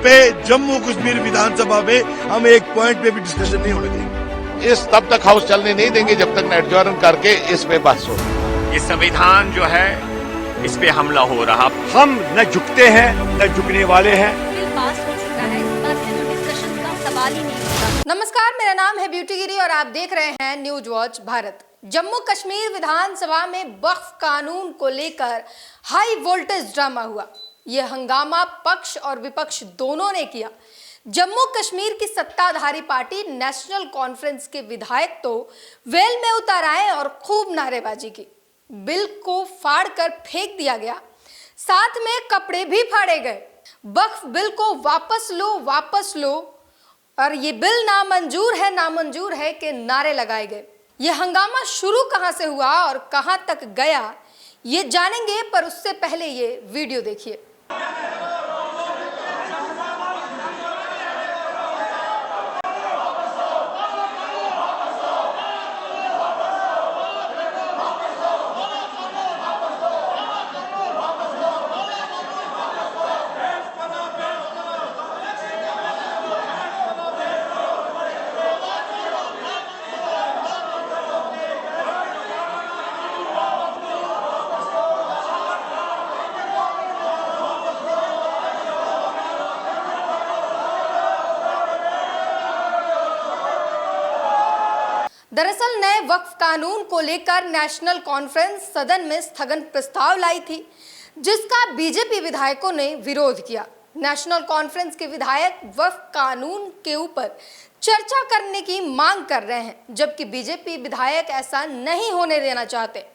पे जम्मू कश्मीर विधानसभा में हम एक पॉइंट पे भी डिस्कशन नहीं होने देंगे। इस तब तक हाउस चलने नहीं देंगे जब तक न एडजॉर्न करके इस पे बहस हो। ये संविधान जो है इस पे हमला हो रहा। हम न झुकते हैं न झुकने वाले हैं। बिल पास हो चुका है, इस बात से तो डिस्कशन का सवाल ही नहीं होता। नमस्कार, मेरा नाम है ब्यूटी गिरी और आप देख रहे हैं न्यूज वॉच भारत। जम्मू कश्मीर विधानसभा में वक्फ कानून को लेकर हाई वोल्टेज ड्रामा हुआ। यह हंगामा पक्ष और विपक्ष दोनों ने किया। जम्मू कश्मीर की सत्ताधारी पार्टी नेशनल कॉन्फ्रेंस के विधायक तो वेल में उतर आए और खूब नारेबाजी की। बिल को फाड़कर फेंक दिया गया, साथ में कपड़े भी फाड़े गए। वक्फ बिल को वापस लो और ये बिल नामंजूर है के नारे लगाए गए। यह हंगामा शुरू कहां से हुआ और कहां तक गया ये जानेंगे, पर उससे पहले ये वीडियो देखिए। दरअसल नए वक्फ कानून को लेकर नेशनल कॉन्फ्रेंस सदन में स्थगन प्रस्ताव लाई थी, जिसका बीजेपी विधायकों ने विरोध किया। नेशनल कॉन्फ्रेंस के विधायक वक्फ कानून के ऊपर चर्चा करने की मांग कर रहे हैं, जबकि बीजेपी विधायक ऐसा नहीं होने देना चाहते।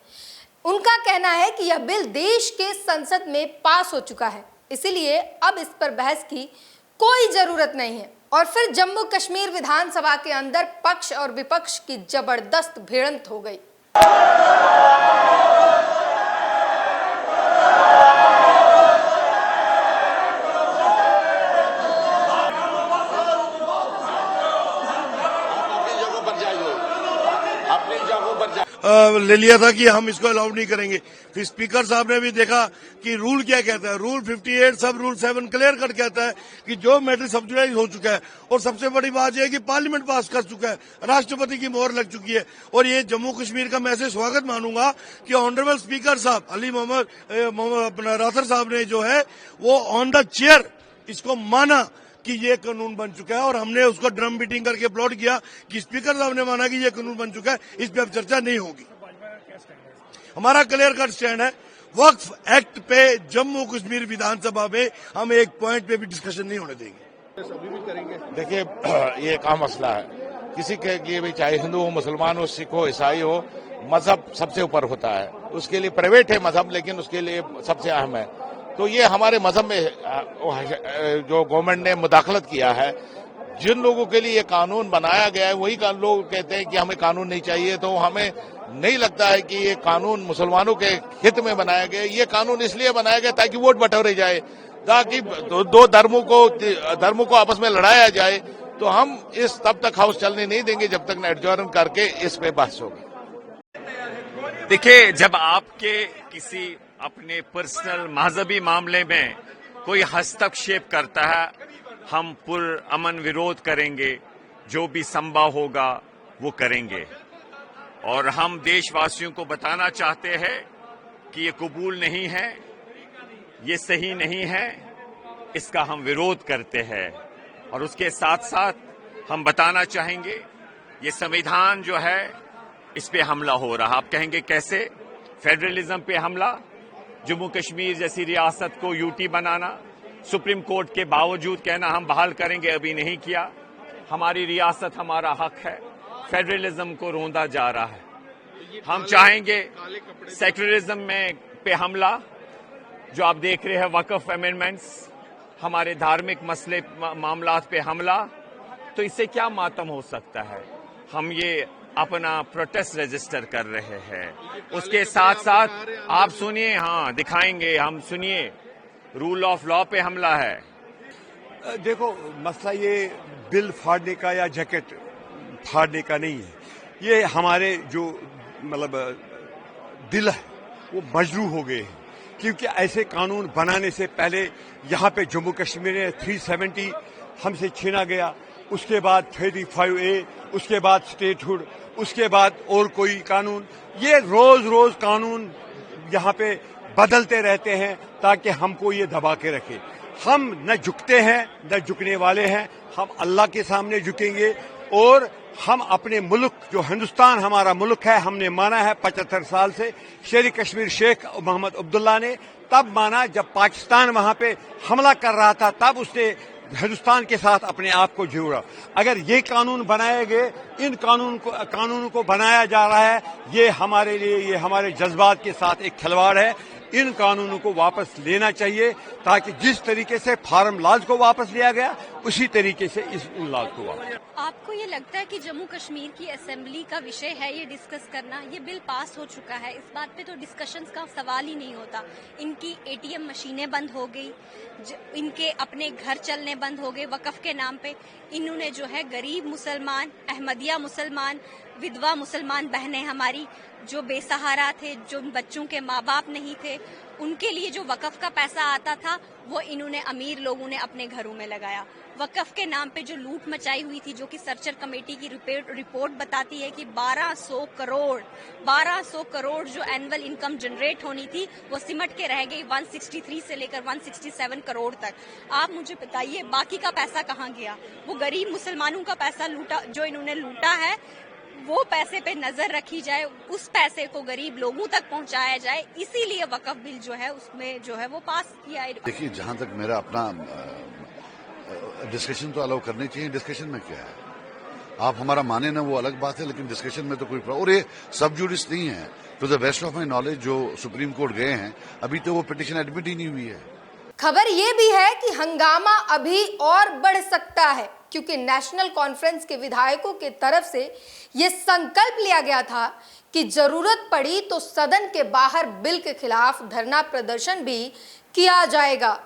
उनका कहना है कि यह बिल देश के संसद में पास हो चुका है, इसीलिए अब इस पर बहस की कोई जरूरत नहीं है। और फिर जम्मू कश्मीर विधानसभा के अंदर पक्ष और विपक्ष की जबरदस्त भिड़ंत हो गई। ले लिया था कि हम इसको अलाउ नहीं करेंगे। फिर स्पीकर साहब ने भी देखा कि रूल क्या कहता है। रूल 58 सब रूल 7 क्लियर कट कहता है कि जो मैटर सब्जुडाइज हो चुका है, और सबसे बड़ी बात यह है कि पार्लियामेंट पास कर चुका है, राष्ट्रपति की मोहर लग चुकी है। और ये जम्मू कश्मीर का मैं ऐसे स्वागत मानूंगा कि ऑनरेबल स्पीकर साहब अली मोहम्मद राथर साहब ने जो है वो ऑन द चेयर इसको माना कि ये कानून बन चुका है, और हमने उसको ड्रम बीटिंग करके अपलोड किया कि स्पीकर साहब ने माना कि ये कानून बन चुका है, इस पे अब चर्चा नहीं होगी। हमारा क्लियर कट स्टैंड है, वक्फ एक्ट पे जम्मू कश्मीर विधानसभा में हम एक पॉइंट पे भी डिस्कशन नहीं होने देंगे। देखिए, ये एक आम मसला है। किसी के लिए भी, चाहे हिंदू हो, मुसलमान हो, सिख हो, ईसाई हो, मजहब सबसे ऊपर होता है। उसके लिए प्राइवेट है मजहब, लेकिन उसके लिए सबसे अहम है। तो ये हमारे मजहब में जो गवर्नमेंट ने मुदाखलत किया है, जिन लोगों के लिए ये कानून बनाया गया है वही लोग कहते हैं कि हमें कानून नहीं चाहिए। तो हमें नहीं लगता है कि ये कानून मुसलमानों के हित में बनाया गया। ये कानून इसलिए बनाया गया ताकि वोट बटोरे जाए, ताकि दो धर्मों को आपस में लड़ाया जाए। तो हम इस तब तक हाउस चलने नहीं देंगे जब तक न एडजॉर्न करके इस पे बहस होगी। देखिए, जब आपके किसी अपने पर्सनल मजहबी मामले में कोई हस्तक्षेप करता है, हम पुरअमन विरोध करेंगे, जो भी संभव होगा वो करेंगे। और हम देशवासियों को बताना चाहते हैं कि ये कबूल नहीं है, ये सही नहीं है, इसका हम विरोध करते हैं। और उसके साथ साथ हम बताना चाहेंगे ये संविधान जो है इस पे हमला हो रहा। आप कहेंगे कैसे? फेडरलिज्म पे हमला, जम्मू कश्मीर जैसी रियासत को यूटी बनाना, सुप्रीम कोर्ट के बावजूद कहना हम बहाल करेंगे, अभी नहीं किया। हमारी रियासत, हमारा हक है। फेडरलिज्म को रोंदा जा रहा है। हम चाहेंगे सेक्युलरिज्म में पे हमला, जो आप देख रहे हैं वक्फ अमेंडमेंट्स, हमारे धार्मिक मसले मामलात पे हमला। तो इससे क्या मातम हो सकता है? हम ये अपना प्रोटेस्ट रजिस्टर कर रहे हैं। उसके साथ साथ आप सुनिए, हाँ दिखाएंगे हम, सुनिए, रूल ऑफ लॉ पे हमला है। देखो, मसला ये बिल फाड़ने का या जैकेट फाड़ने का नहीं है। ये हमारे जो मतलब दिल है वो मजरूह हो गए हैं क्योंकि ऐसे कानून बनाने से पहले यहाँ पे जम्मू कश्मीर में 370 हमसे छीना गया, उसके बाद 35A, उसके बाद स्टेटहुड, उसके बाद और कोई कानून, ये रोज रोज कानून यहाँ पे बदलते रहते हैं ताकि हमको ये दबा के रखे। हम न झुकते हैं न झुकने वाले हैं, हम अल्लाह के सामने झुकेंगे और हम अपने मुल्क, जो हिंदुस्तान हमारा मुल्क है, हमने माना है 75 साल से। शेर कश्मीर शेख मोहम्मद अब्दुल्ला ने तब माना जब पाकिस्तान वहां पे हमला कर रहा था, तब उसने हिंदुस्तान के साथ अपने आप को जोड़ा। अगर ये कानून बनाए गए, इन कानूनों को बनाया जा रहा है, ये हमारे लिए, ये हमारे जज्बात के साथ एक खिलवाड़ है। इन कानूनों को वापस लेना चाहिए ताकि जिस तरीके से फार्म लॉज को वापस लिया गया, उसी तरीके से इस लॉज को वापस। आपको ये लगता है कि जम्मू कश्मीर की असेंबली का विषय है ये डिस्कस करना? ये बिल पास हो चुका है, इस बात पे तो डिस्कशंस का सवाल ही नहीं होता। इनकी ATM मशीनें बंद हो गई, इनके अपने घर चलने बंद हो गए वक़फ़ के नाम पे। इन्होंने जो है गरीब मुसलमान, अहमदिया मुसलमान, विधवा मुसलमान बहनें हमारी जो बेसहारा थे, जो बच्चों के माँ बाप नहीं थे, उनके लिए जो वक़फ़ का पैसा आता था वो इन्होंने अमीर लोगों ने अपने घरों में लगाया। वक़फ़ के नाम पे जो लूट मचाई हुई थी, जो कि सर्चर कमेटी की रिपोर्ट बताती है कि 1200 करोड़ जो एनुअल इनकम जनरेट होनी थी वो सिमट के रह गई 163 से लेकर 167 करोड़ तक। आप मुझे बताइए बाकी का पैसा कहाँ गया? वो गरीब मुसलमानों का पैसा लूटा, जो इन्होंने लूटा है, वो पैसे पे नजर रखी जाए, उस पैसे को गरीब लोगों तक पहुंचाया जाए। इसीलिए वक़फ़ बिल जो है उसमें जो है वो पास किया है। देखिए, जहां तक मेरा अपना डिस्कशन तो अलाउ करनी चाहिए। डिस्कशन में क्या है, आप हमारा माने ना वो अलग बात है, लेकिन डिस्कशन में तो कोई और ये सब जुडिस नहीं है। To the best of my knowledge जो सुप्रीम कोर्ट गए हैं, अभी तो वो पिटीशन एडमिट ही नहीं हुई है। खबर ये भी है कि हंगामा अभी और बढ़ सकता है, क्योंकि नेशनल कॉन्फ्रेंस के विधायकों की तरफ से ये संकल्प लिया गया था कि जरूरत पड़ी तो सदन के बाहर बिल के खिलाफ धरना प्रदर्शन भी किया जाएगा।